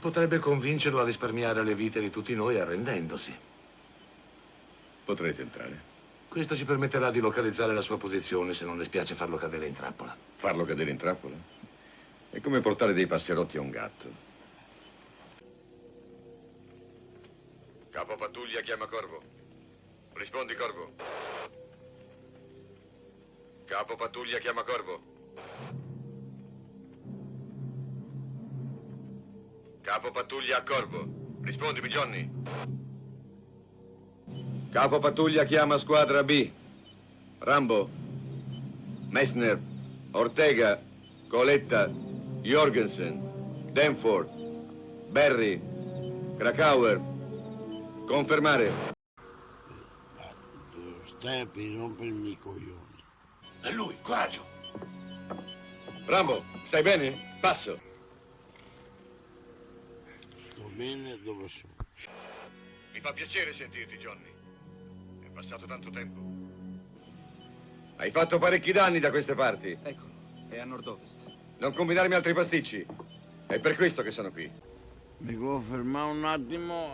Potrebbe convincerlo a risparmiare le vite di tutti noi arrendendosi. Potrete entrare. Questo ci permetterà di localizzare la sua posizione se non le spiace farlo cadere in trappola. Farlo cadere in trappola? È come portare dei passerotti a un gatto. Capo pattuglia chiama Corvo. Rispondi, Corvo. Capo pattuglia chiama Corvo. Capo pattuglia a Corvo. Rispondimi, Johnny. Capo pattuglia chiama squadra B. Rambo, Messner, Ortega, Coletta, Jorgensen, Danforth, Berry, Krakauer. Confermare. Stai a rompermi i coglioni. È lui, coraggio! Rambo, stai bene? Passo. Sto bene dove sono. Mi fa piacere sentirti, Johnny. È passato tanto tempo. Hai fatto parecchi danni da queste parti. Eccolo, è a nord-ovest. Non combinarmi altri pasticci. È per questo che sono qui. Mi devo fermare un attimo.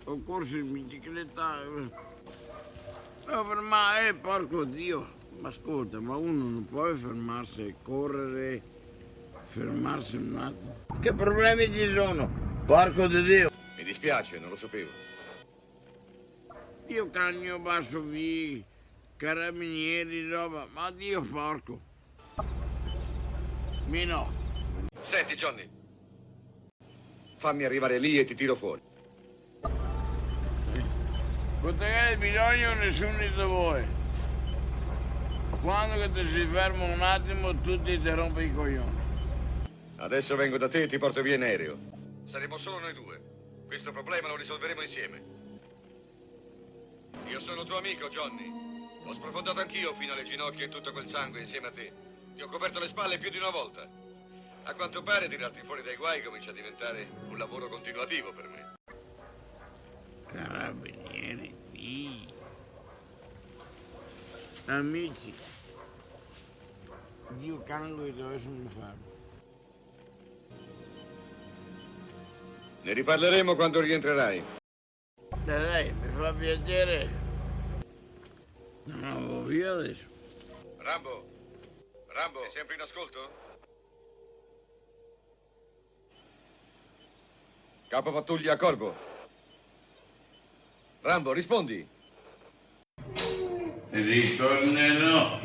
Ho corso in bicicletta. Devo fermare, porco Dio. Ma ascolta, ma uno non può fermarsi e correre, fermarsi un attimo. Che problemi ci sono? Porco di Dio. Mi dispiace, non lo sapevo. Io cagno basso via, carabinieri, roba, ma Dio porco. Mino. Senti, Johnny. Fammi arrivare lì e ti tiro fuori. Quando hai bisogno nessuno di voi. Quando che ti si ferma un attimo tutti ti rompe i coglioni. Adesso vengo da te e ti porto via in aereo. Saremo solo noi due. Questo problema lo risolveremo insieme. Io sono tuo amico, Johnny. Ho sprofondato anch'io fino alle ginocchia e tutto quel sangue insieme a te. Ti ho coperto le spalle più di una volta. A quanto pare tirarti fuori dai guai comincia a diventare un lavoro continuativo per me. Carabinieri, sì. Amici, Dio cango e dovessimo farlo. Ne riparleremo quando rientrerai. Dai, mi fa piacere. Non avevo via adesso. Rambo, sei sempre in ascolto? Capo pattuglia a Corvo. Rambo, rispondi. Ritornerò.